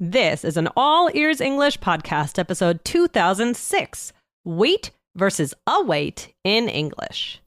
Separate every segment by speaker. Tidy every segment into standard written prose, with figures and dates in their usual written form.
Speaker 1: This is an All Ears English podcast, episode 2006, Wait versus Await in English.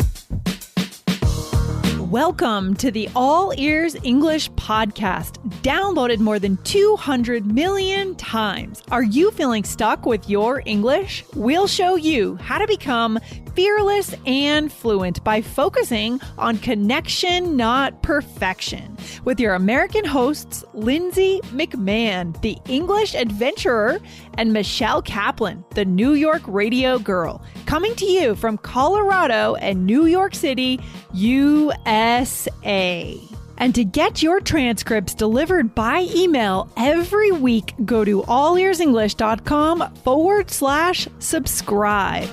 Speaker 2: Welcome to the All Ears English podcast, downloaded more than 200 million times. Are you feeling stuck with your English? We'll show you how to become fearless and fluent by focusing on connection, not perfection. With your American hosts, Lindsay McMahon, the English adventurer, and Michelle Kaplan, the New York radio girl, coming to you from Colorado and New York City, USA. And to get your transcripts delivered by email every week, go to allearsenglish.com/subscribe.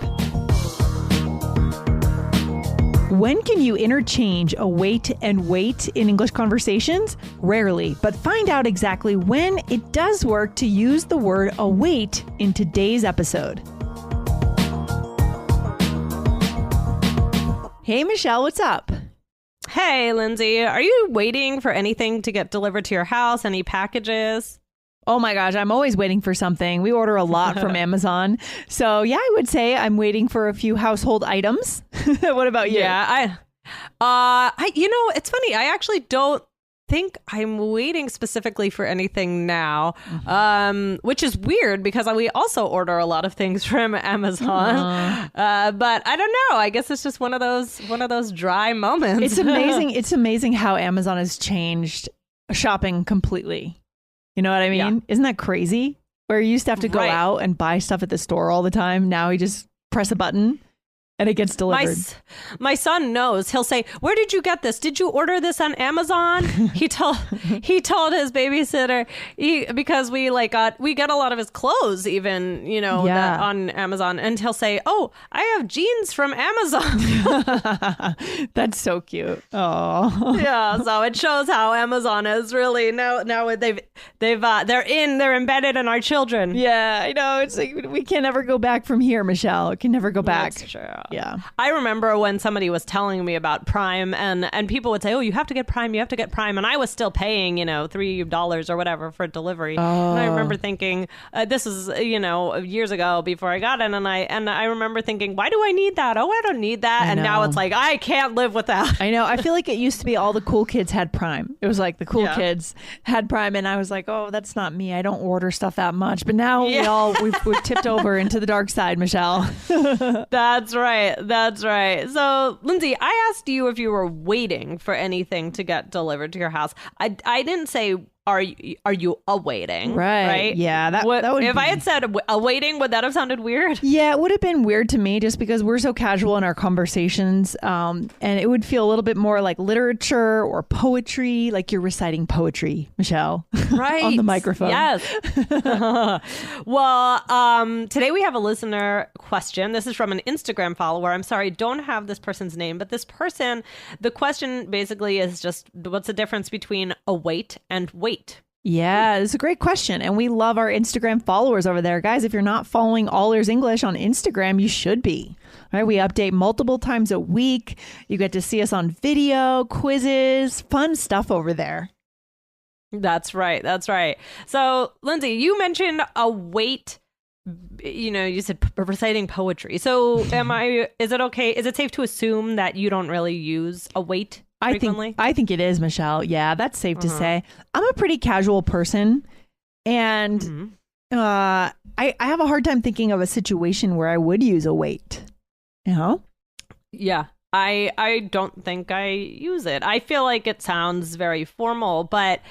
Speaker 2: When can you interchange await and wait in English conversations? Rarely, but find out exactly when it does work to use the word await in today's episode. Hey, Michelle, what's up?
Speaker 1: Hey, Lindsay, are you waiting for anything to get delivered to your house? Any packages?
Speaker 2: Oh my gosh, I'm always waiting for something. We order a lot from Amazon. So yeah, I would say I'm waiting for a few household items. What about you?
Speaker 1: Yeah, it's funny. I actually don't think I'm waiting specifically for anything now, which is weird because we also order a lot of things from Amazon. But I don't know. I guess it's just one of those dry moments.
Speaker 2: It's amazing. It's amazing how Amazon has changed shopping completely. You know what I mean? Yeah. Isn't that crazy? Where you used to have to go out and buy stuff at the store all the time. Now you just press a button and it gets delivered.
Speaker 1: My son knows. He'll say, "Where did you get this? Did you order this on Amazon?" He told his babysitter because we get a lot of his clothes even, that on Amazon, and he'll say, "Oh, I have jeans from Amazon."
Speaker 2: That's so cute. Oh.
Speaker 1: Yeah, so it shows how Amazon is really now they're embedded in our children.
Speaker 2: Yeah, I know. It's like we can never go back from here, Michelle. It can never go back.
Speaker 1: That's true.
Speaker 2: Yeah.
Speaker 1: I remember when somebody was telling me about Prime and people would say, "Oh, you have to get Prime, and I was still paying, $3 or whatever for delivery.
Speaker 2: Oh.
Speaker 1: And I remember thinking, this is, years ago before I got it. And I remember thinking, why do I need that? Oh, I don't need that. And now it's like, I can't live without.
Speaker 2: I know. I feel like it used to be all the cool kids had Prime. It was like the cool kids had Prime. And I was like, oh, that's not me. I don't order stuff that much. But now we've tipped over into the dark side, Michelle.
Speaker 1: That's right. So, Lindsay, I asked you if you were waiting for anything to get delivered to your house. I didn't say, are you awaiting? Right?
Speaker 2: Yeah, that would
Speaker 1: if I had said awaiting, would that have sounded weird?
Speaker 2: Yeah, it would have been weird to me just because we're so casual in our conversations. And it would feel a little bit more like literature or poetry, like you're reciting poetry, Michelle.
Speaker 1: Right.
Speaker 2: On the microphone.
Speaker 1: Yes. Well, today we have a listener question. This is from an Instagram follower. I'm sorry, don't have this person's name, but this person, the question basically is just, what's the difference between await and wait?
Speaker 2: Yeah, it's a great question. And we love our Instagram followers over there. Guys, if you're not following All Ears English on Instagram, you should be. Right? We update multiple times a week. You get to see us on video, quizzes, fun stuff over there.
Speaker 1: That's right. So, Lindsay, you mentioned await. You said reciting poetry. So is it okay? Is it safe to assume that you don't really use await?
Speaker 2: I think it is, Michelle. Yeah, that's safe to say. I'm a pretty casual person, and I have a hard time thinking of a situation where I would use a wait.
Speaker 1: Yeah. I don't think I use it. I feel like it sounds very formal, but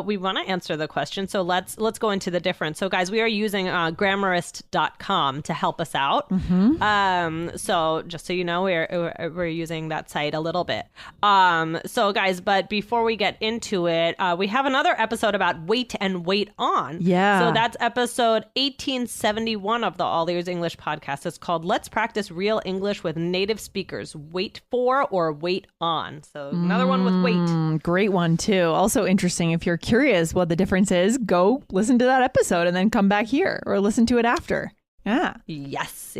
Speaker 1: we want to answer the question. So let's go into the difference. So guys, we are using grammarist.com to help us out. So just so you know, we're using that site a little bit. So guys, but before we get into it, we have another episode about wait and wait on.
Speaker 2: Yeah.
Speaker 1: So that's episode 1871 of the All Ears English podcast. It's called Let's Practice Real English with Native Speakers. Wait for or wait on. So another one with wait.
Speaker 2: Great one too. Also interesting. If you're curious what the difference is, go listen to that episode and then come back here or listen to it after. Yeah.
Speaker 1: Yes.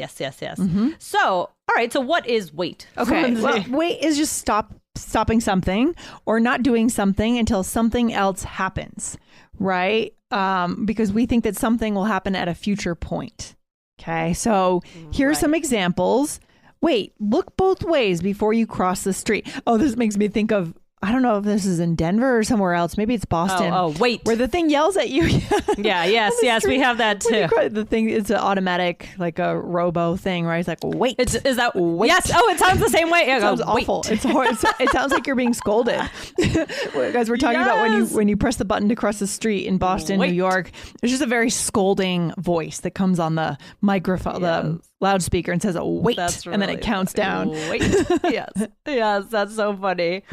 Speaker 1: So, all right. So what is wait?
Speaker 2: Okay. Well, wait is just stopping something or not doing something until something else happens. Right. because we think that something will happen at a future point. Okay, so here's some examples. Wait, look both ways before you cross the street. Oh, this makes me think of, I don't know if this is in Denver or somewhere else. Maybe it's Boston.
Speaker 1: Oh, wait.
Speaker 2: Where the thing yells at you.
Speaker 1: Yes, we have that too.
Speaker 2: The thing, it's an automatic, like a robo thing, right? It's like, wait.
Speaker 1: Is that,
Speaker 2: wait.
Speaker 1: Yes. Oh, it sounds the same way.
Speaker 2: It sounds awful. It's horrible. It sounds like you're being scolded. Guys, we're talking about when you press the button to cross the street in Boston, New York. There's just a very scolding voice that comes on the microphone, the loudspeaker, and says, wait. And then it counts down.
Speaker 1: Wait. Yes, that's so funny.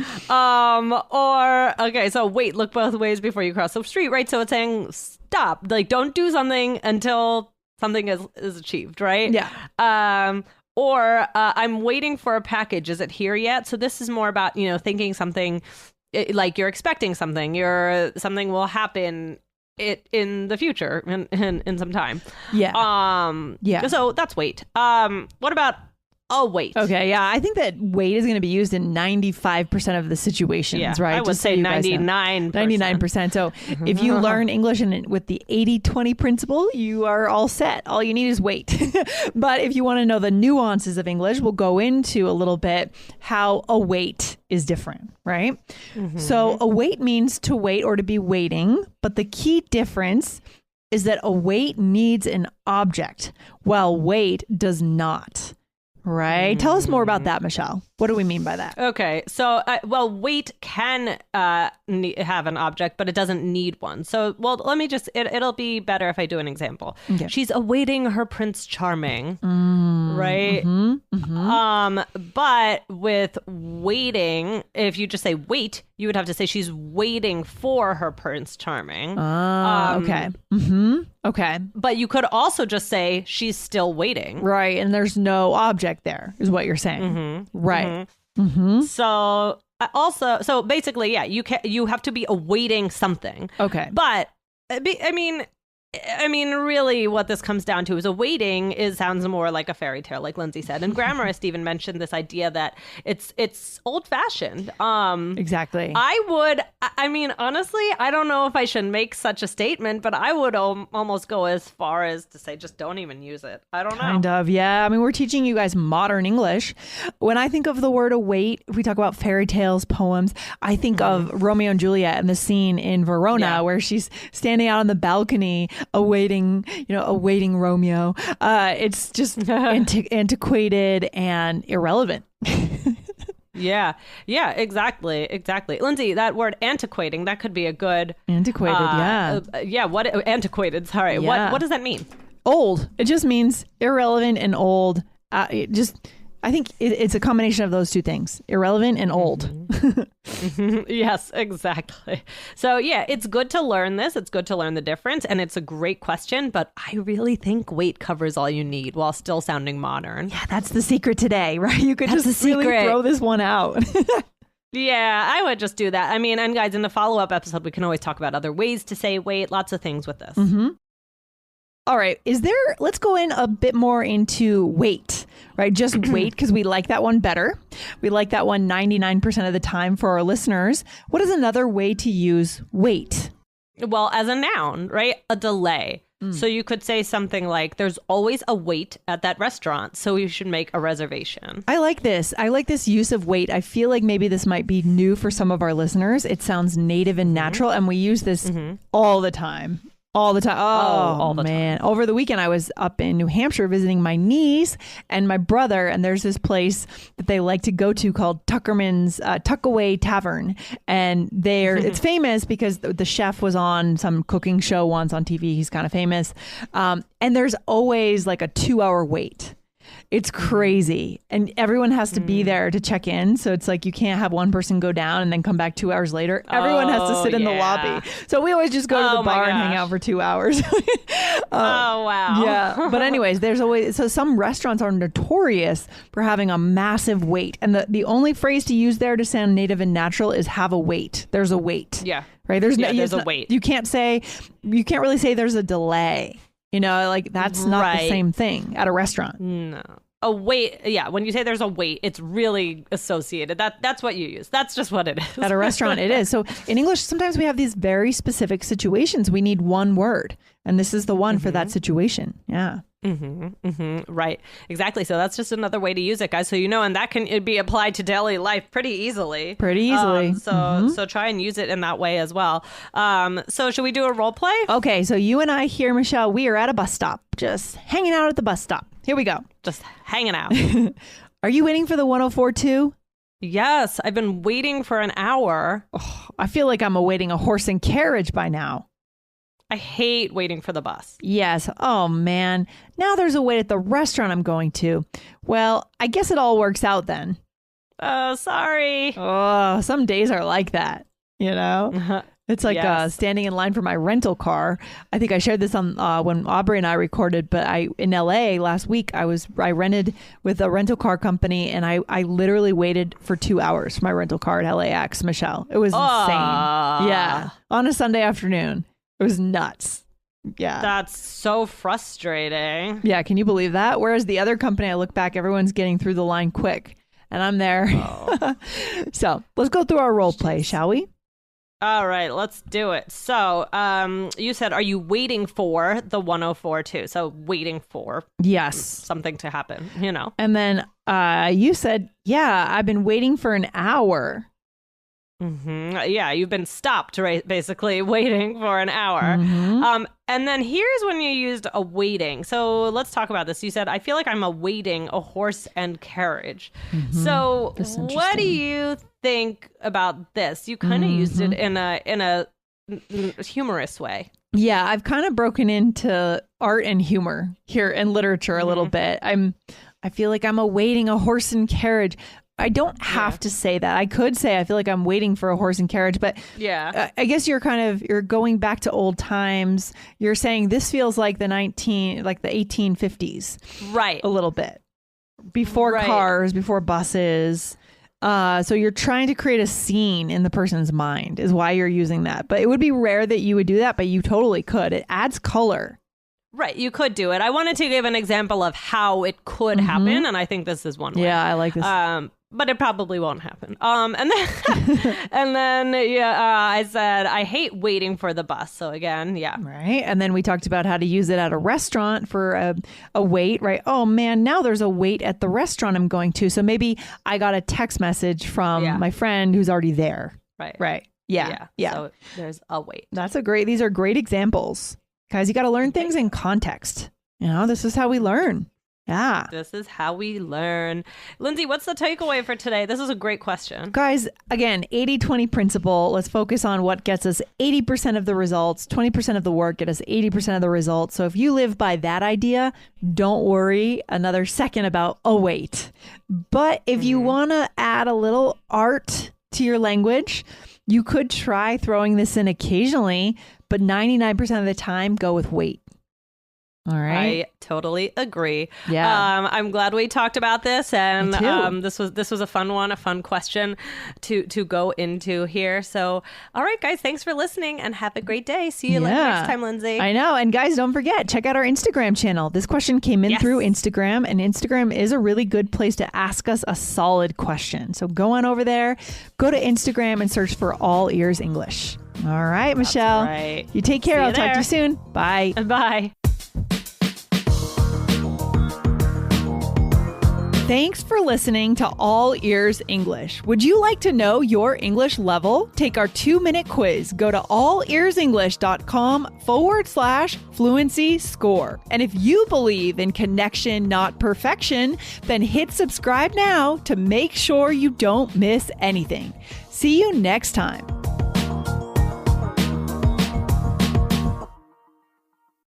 Speaker 1: So wait, look both ways before you cross the street, right? So it's saying stop, like don't do something until something is achieved, right?
Speaker 2: Yeah.
Speaker 1: I'm waiting for a package. Is it here yet? So this is more about, thinking something like you're expecting something, something will happen in the future in some time.
Speaker 2: Yeah.
Speaker 1: So that's wait. What about wait?
Speaker 2: Okay, yeah. I think that wait is going to be used in 95% of the situations, right?
Speaker 1: I would say 99%.
Speaker 2: 99%. So if you learn English with the 80-20 principle, you are all set. All you need is wait. But if you want to know the nuances of English, we'll go into a little bit how await is different, right? So await means to wait or to be waiting, but the key difference is that await needs an object, while wait does not. Right. Tell us more about that, Michelle. What do we mean by that?
Speaker 1: Okay. So, wait can have an object, but it doesn't need one. So, let me it'll be better if I do an example. Okay. She's awaiting her Prince Charming, right? But with waiting, if you just say wait, you would have to say she's waiting for her Prince Charming.
Speaker 2: Okay. Okay.
Speaker 1: But you could also just say she's still waiting.
Speaker 2: Right. And there's no object there is what you're saying. Right.
Speaker 1: So basically, you have to be awaiting something.
Speaker 2: Okay.
Speaker 1: But I mean, really what this comes down to is awaiting sounds more like a fairy tale, like Lindsay said. And Grammarist even mentioned this idea that it's old fashioned.
Speaker 2: Exactly.
Speaker 1: Honestly, I don't know if I should make such a statement, but I would almost go as far as to say, just don't even use it. I don't know.
Speaker 2: Kind of. Yeah. I mean, we're teaching you guys modern English. When I think of the word await, if we talk about fairy tales, poems, I think of Romeo and Juliet and the scene in Verona where she's standing out on the balcony awaiting Romeo. It's just antiquated and irrelevant.
Speaker 1: Yeah, exactly. Lindsay, that word antiquating, that could be a good
Speaker 2: antiquated.
Speaker 1: What antiquated? Sorry.
Speaker 2: Yeah.
Speaker 1: What does that mean?
Speaker 2: Old. It just means irrelevant and old. I think it's a combination of those two things, irrelevant and old.
Speaker 1: Yes, exactly. So it's good to learn this. It's good to learn the difference. And it's a great question, but I really think wait covers all you need while still sounding modern.
Speaker 2: Yeah, that's the secret today, right? You could just really throw this one out.
Speaker 1: Yeah, I would just do that. I mean, and guys, in the follow-up episode, we can always talk about other ways to say wait, lots of things with this.
Speaker 2: All right. Let's go in a bit more into wait, right? Just wait, because we like that one better. We like that one 99% of the time for our listeners. What is another way to use wait?
Speaker 1: Well, as a noun, right? A delay. So you could say something like, there's always a wait at that restaurant, so you should make a reservation.
Speaker 2: I like this. I like this use of wait. I feel like maybe this might be new for some of our listeners. It sounds native and natural, and we use this all the time. All the time. All the man. Time. Over the weekend, I was up in New Hampshire visiting my niece and my brother. And there's this place that they like to go to called Tuckerman's Tuckaway Tavern. And it's famous because the chef was on some cooking show once on TV. He's kind of famous. And there's always like a 2-hour wait. It's crazy. And everyone has to be there to check in. So it's like you can't have one person go down and then come back 2 hours later. Everyone has to sit in the lobby. So we always just go to the bar and hang out for 2 hours.
Speaker 1: Oh, wow.
Speaker 2: Yeah. But anyways, some restaurants are notorious for having a massive wait. And the only phrase to use there to sound native and natural is have a wait. There's a wait.
Speaker 1: Yeah.
Speaker 2: Right.
Speaker 1: There's a wait.
Speaker 2: You can't really say there's a delay. Like that's not the same thing at a restaurant.
Speaker 1: No. a wait. Yeah, when you say there's a wait, it's really associated. That's what you use. That's just what it is.
Speaker 2: At a restaurant, it is. So in English, sometimes we have these very specific situations. We need one word, and this is the one for that situation. Yeah.
Speaker 1: Right. Exactly. So that's just another way to use it, guys. So and that can be applied to daily life pretty easily. So try and use it in that way as well. So should we do a role play?
Speaker 2: Okay. So you and I here, Michelle, we are at a bus stop, just hanging out at the bus stop. Here we go.
Speaker 1: Just hanging out.
Speaker 2: Are you waiting for the 104.2?
Speaker 1: Yes. I've been waiting for an hour.
Speaker 2: Oh, I feel like I'm awaiting a horse and carriage by now.
Speaker 1: I hate waiting for the bus.
Speaker 2: Yes. Oh, man. Now there's a wait at the restaurant I'm going to. Well, I guess it all works out then.
Speaker 1: Oh, sorry.
Speaker 2: Oh, some days are like that, It's like standing in line for my rental car. I think I shared this on when Aubrey and I recorded, but in LA last week, I rented with a rental car company, and I literally waited for 2 hours for my rental car at LAX, Michelle. It was insane. Yeah. On a Sunday afternoon. It was nuts. Yeah.
Speaker 1: That's so frustrating.
Speaker 2: Yeah. Can you believe that? Whereas the other company, I look back, everyone's getting through the line quick, and I'm there. Oh. So let's go through our role play, shall we?
Speaker 1: All right, let's do it. So you said, are you waiting for the 104.2? So waiting for something to happen,
Speaker 2: And then you said, yeah, I've been waiting for an hour.
Speaker 1: Yeah, you've been stopped, right? Basically waiting for an hour. And then here's when you used awaiting. So let's talk about this. You said, I feel like I'm awaiting a horse and carriage. So what do you think about this? You kind of used it in a humorous way.
Speaker 2: Yeah, I've kind of broken into art and humor here and literature a little bit. I feel like I'm awaiting a horse and carriage. I don't have to say that. I could say I feel like I'm waiting for a horse and carriage, but I guess you're going back to old times. You're saying this feels like the 1850s,
Speaker 1: right?
Speaker 2: A little bit before cars, before buses. So you're trying to create a scene in the person's mind is why you're using that. But it would be rare that you would do that, but you totally could. It adds color.
Speaker 1: Right, you could do it. I wanted to give an example of how it could happen, and I think this is one way.
Speaker 2: Yeah, I like this.
Speaker 1: But it probably won't happen. And then I said I hate waiting for the bus. So again,
Speaker 2: right. And then we talked about how to use it at a restaurant for a wait. Right. Oh man, now there's a wait at the restaurant I'm going to. So maybe I got a text message from my friend who's already there. Right. Yeah.
Speaker 1: So there's a wait.
Speaker 2: These are great examples. Guys, you got to learn things in context. This is how we learn. Yeah.
Speaker 1: This is how we learn. Lindsay, what's the takeaway for today? This is a great question.
Speaker 2: Guys, again, 80-20 principle. Let's focus on what gets us 80% of the results. 20% of the work get us 80% of the results. So if you live by that idea, don't worry another second about wait. But if you want to add a little art to your language, you could try throwing this in occasionally, but 99% of the time, go with wait. All right.
Speaker 1: I totally agree.
Speaker 2: Yeah.
Speaker 1: I'm glad we talked about this, and this was a fun one, a fun question to go into here. So, all right, guys, thanks for listening, and have a great day. See you next time, Lindsay.
Speaker 2: I know. And guys, don't forget, check out our Instagram channel. This question came in through Instagram, and Instagram is a really good place to ask us a solid question. So go on over there, go to Instagram and search for All Ears English. All right, Michelle.
Speaker 1: That's right.
Speaker 2: You take care. I'll talk to you soon. Bye.
Speaker 1: Bye.
Speaker 2: Thanks for listening to All Ears English. Would you like to know your English level? Take our 2-minute quiz. Go to allearsenglish.com/fluency score. And if you believe in connection, not perfection, then hit subscribe now to make sure you don't miss anything. See you next time.